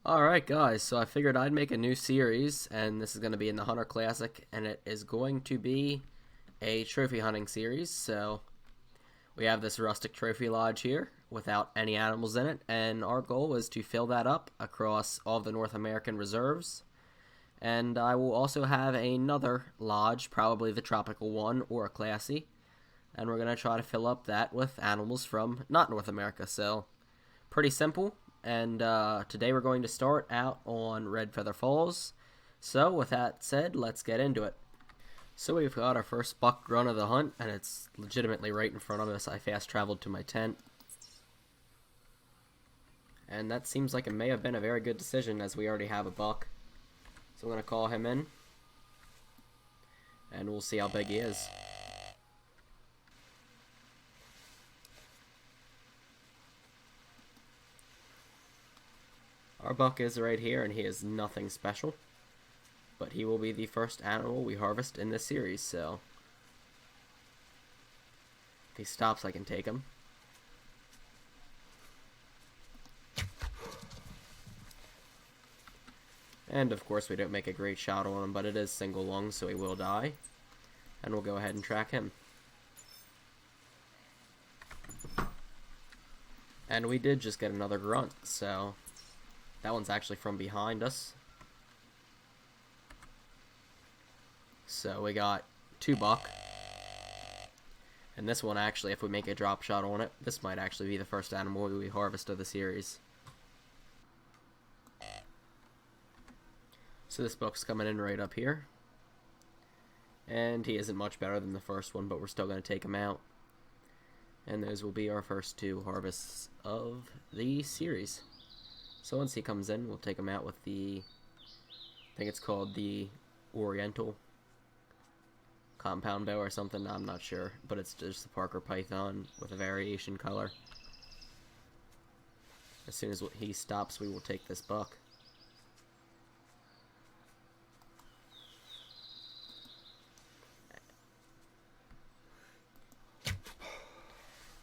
Alright guys, so I figured I'd make a new series, and this is going to be in the Hunter Classic, and it is going to be a trophy hunting series. So we have this rustic trophy lodge here without any animals in it, and our goal is to fill that up across all of the North American reserves. And I will also have another lodge, probably the tropical one or a classy, and we're going to try to fill up that with animals from not North America. So pretty simple. And today we're going to start out on Redfeather Falls. So with that said, let's get into it. So we've got our first buck run of the hunt, and it's legitimately right in front of us. I fast traveled to my tent, and that seems like it may have been a very good decision, as we already have a buck. So I'm going to call him in, and we'll see how big he is. Our buck is right here, and he is nothing special, but he will be the first animal we harvest in this series, so if he stops, I can take him. And of course we don't make a great shot on him, but it is single lung, so he will die, and we'll go ahead and track him. And we did just get another grunt, so that one's actually from behind us. So we got 2 buck. And this one actually, if we make a drop shot on it, this might actually be the first animal we harvest of the series. So this buck's coming in right up here. And he isn't much better than the first one, but we're still going to take him out. And those will be our first 2 harvests of the series. So once he comes in, we'll take him out with the, I think it's called the Oriental compound bow or something, I'm not sure, but it's just the Parker Python with a variation color. As soon as he stops, we will take this buck.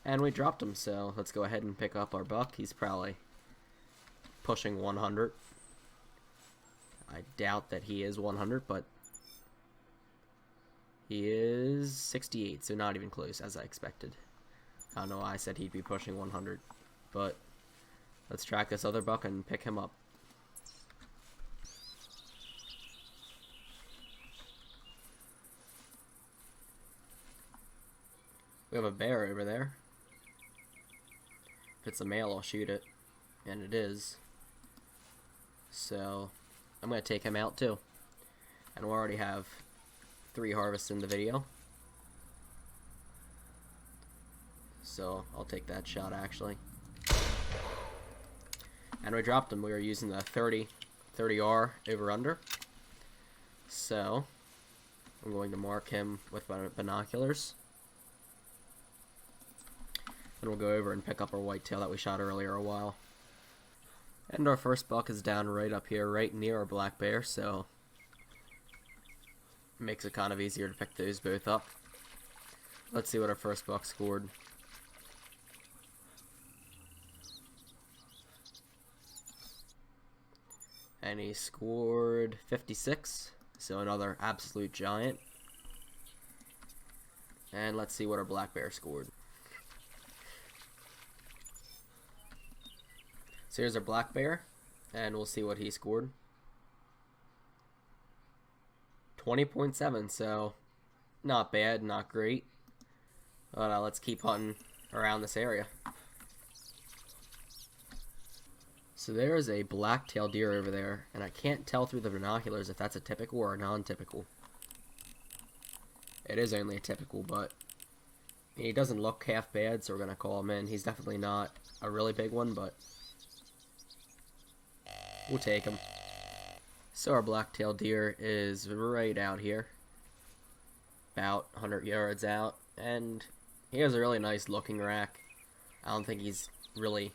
And we dropped him, so let's go ahead and pick up our buck. He's probably pushing 100. I doubt that he is 100, but he is 68, so not even close, as I expected. I don't know why I said he'd be pushing 100, but let's track this other buck and pick him up. We have a bear over there. If it's a male, I'll shoot it, and it is. So I'm going to take him out too. And we'll already have 3 harvests in the video. So I'll take that shot actually. And we dropped him. We were using the 30R over under. So I'm going to mark him with my binoculars. And we'll go over and pick up our whitetail that we shot earlier a while. And our first buck is down right up here, right near our black bear, so it makes it kind of easier to pick those both up. Let's see what our first buck scored. And he scored 56, so another absolute giant. And let's see what our black bear scored. So here's our black bear, and we'll see what he scored. 20.7, so not bad, not great. But let's keep hunting around this area. So there is a black-tailed deer over there, and I can't tell through the binoculars if that's a typical or a non-typical. It is only a typical, but he doesn't look half bad, so we're going to call him in. He's definitely not a really big one, but we'll take him. So our black-tailed deer is right out here, about 100 yards out, and he has a really nice looking rack. I don't think he's really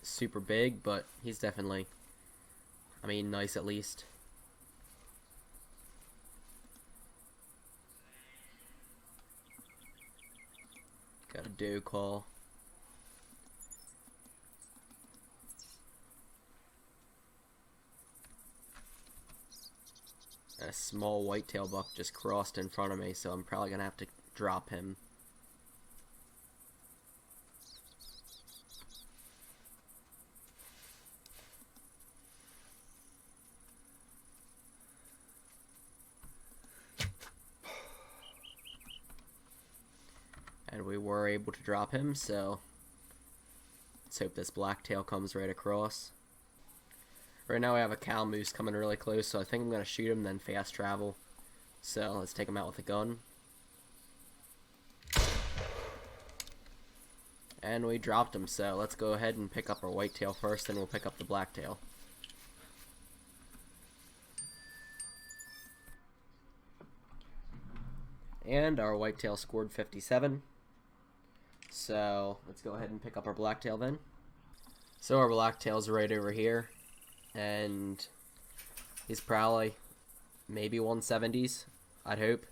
super big, but he's definitely, I mean, nice at least. Got a doe call. a small whitetail buck just crossed in front of me, so I'm probably gonna have to drop him. And we were able to drop him, so let's hope this blacktail comes right across. Right now we have a cow moose coming really close, so I think I'm going to shoot him, then fast travel. So let's take him out with a gun. And we dropped him, so let's go ahead and pick up our whitetail first, then we'll pick up the blacktail. And our whitetail scored 57. So let's go ahead and pick up our blacktail then. So our blacktail's right over here, and he's probably maybe 170s, I'd hope.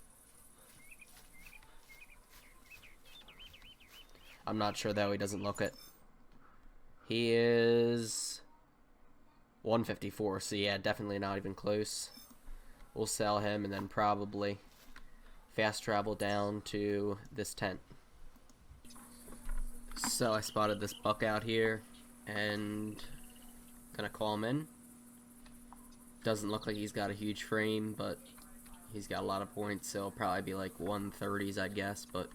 I'm not sure though, he doesn't look it. He is 154, so yeah, definitely not even close. We'll sell him and then probably fast travel down to this tent. So I spotted this buck out here and gonna call him in. Doesn't look like he's got a huge frame, but he's got a lot of points, so it'll probably be like 130s, I'd guess, but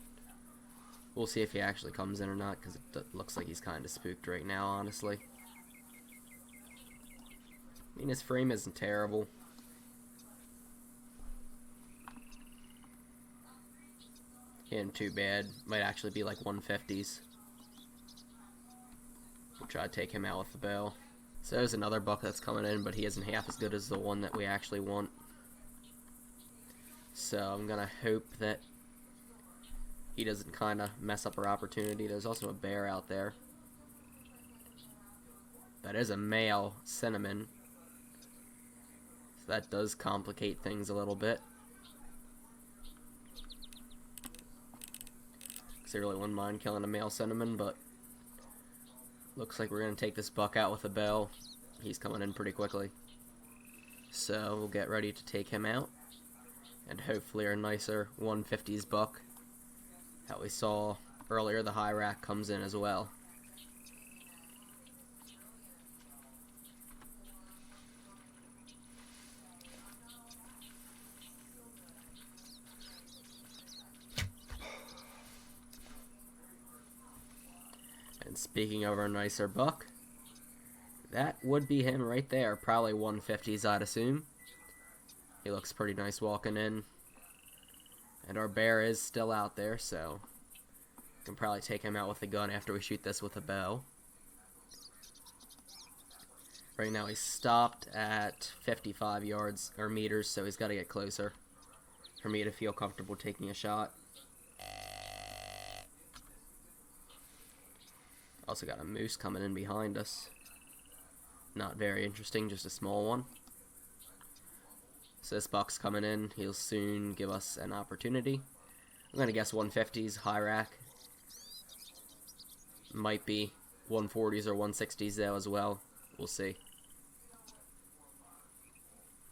we'll see if he actually comes in or not, because it looks like he's kind of spooked right now, honestly. I mean, his frame isn't terrible. He ain't too bad. Might actually be like 150s. We'll try to take him out with the bow. So there's another buck that's coming in, but he isn't half as good as the one that we actually want. So I'm gonna hope that he doesn't kind of mess up our opportunity. There's also a bear out there. That is a male cinnamon. So that does complicate things a little bit. Because I really wouldn't mind killing a male cinnamon, but looks like we're going to take this buck out with a bow. He's coming in pretty quickly. So we'll get ready to take him out. And hopefully our nicer 150s buck that we saw earlier, the high rack, comes in as well. And speaking of our nicer buck, that would be him right there. Probably 150s, I'd assume. He looks pretty nice walking in. And our bear is still out there, so we can probably take him out with a gun after we shoot this with a bow. Right now he's stopped at 55 yards or meters, so he's got to get closer for me to feel comfortable taking a shot. Also got a moose coming in behind us. Not very interesting, just a small one. So this buck's coming in. He'll soon give us an opportunity. I'm going to guess 150s, high rack. Might be 140s or 160s though as well. We'll see.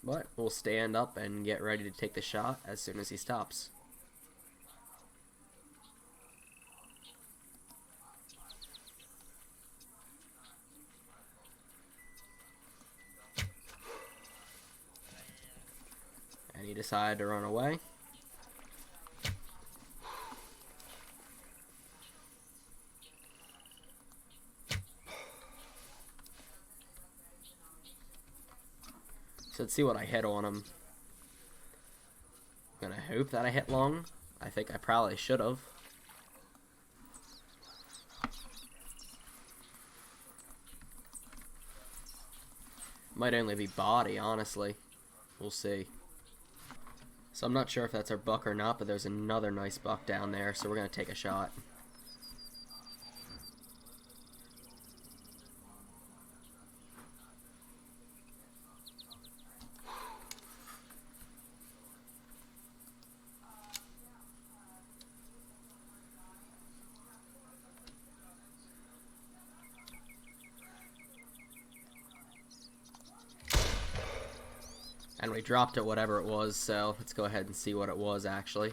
But we'll stand up and get ready to take the shot as soon as he stops. And he decided to run away. So let's see what I hit on him. I'm gonna hope that I hit long. I think I probably should have. Might only be body, honestly. We'll see. So I'm not sure if that's our buck or not, but there's another nice buck down there, so we're gonna take a shot. And we dropped it, whatever it was, so let's go ahead and see what it was actually.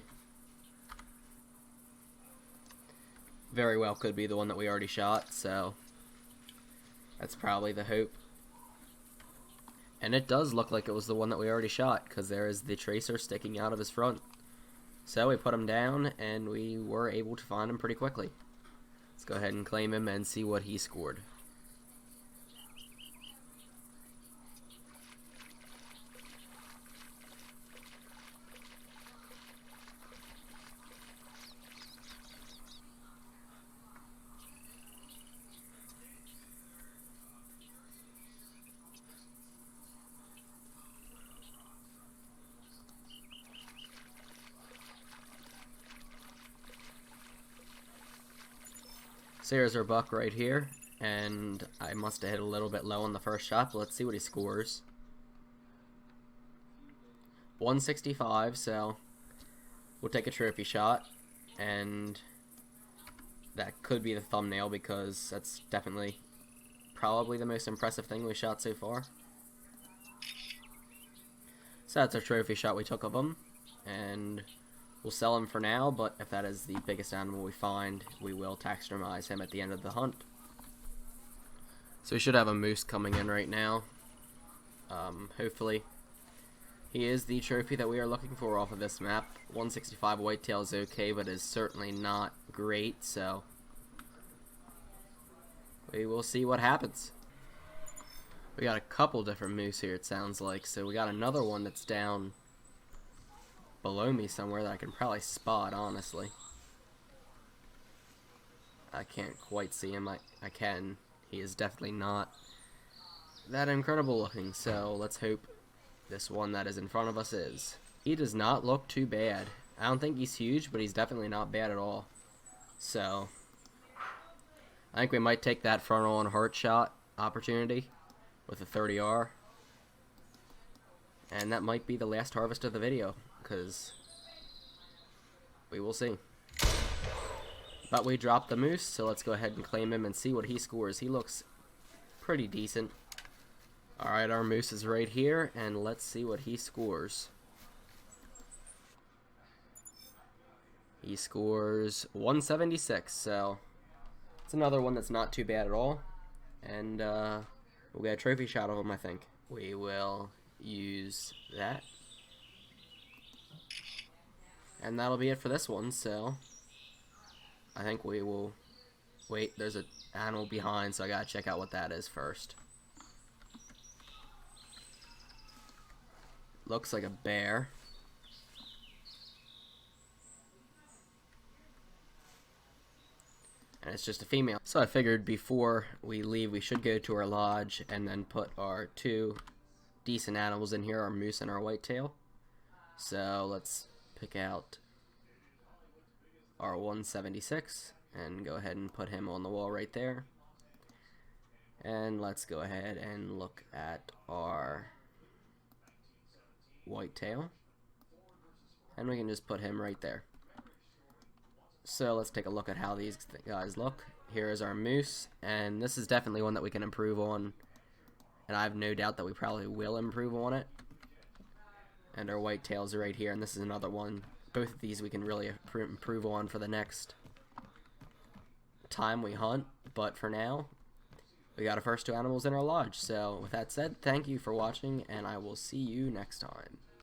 Very well could be the one that we already shot, so that's probably the hope. And it does look like it was the one that we already shot, because there is the tracer sticking out of his front. So we put him down, and we were able to find him pretty quickly. Let's go ahead and claim him and see what he scored. So here's our buck right here, and I must have hit a little bit low on the first shot, but let's see what he scores. 165, so we'll take a trophy shot, and that could be the thumbnail because that's definitely probably the most impressive thing we shot so far. So that's our trophy shot we took of him, and we'll sell him for now, but if that is the biggest animal we find, we will taxidermize him at the end of the hunt. So we should have a moose coming in right now. Hopefully. He is the trophy that we are looking for off of this map. 165 whitetail is okay, but is certainly not great, so we will see what happens. We got a couple different moose here, it sounds like, so we got another one that's down below me somewhere that I can probably spot, honestly. I can't quite see him. I can. He is definitely not that incredible looking, so let's hope this one that is in front of us is. He does not look too bad. I don't think he's huge, but he's definitely not bad at all. So I think we might take that frontal on heart shot opportunity with a 30R. And that might be the last harvest of the video, because we will see. But we dropped the moose, so let's go ahead and claim him and see what he scores. He looks pretty decent. Alright, our moose is right here, and let's see what he scores. He scores 176, so it's another one that's not too bad at all. And we'll get a trophy shot of him, I think. We will use that. And that'll be it for this one, so I think we will wait. There's an animal behind, so I gotta check out what that is first. Looks like a bear. And it's just a female. So I figured before we leave, we should go to our lodge and then put our two decent animals in here, our moose and our whitetail. So let's pick out our 176 and go ahead and put him on the wall right there. And let's go ahead and look at our whitetail, and we can just put him right there. So let's take a look at how these guys look. Here is our moose, and this is definitely one that we can improve on, and I have no doubt that we probably will improve on it. And our whitetails are right here, and this is another one. Both of these we can really improve on for the next time we hunt, but for now we got our first two animals in our lodge. So with that said, thank you for watching, and I will see you next time.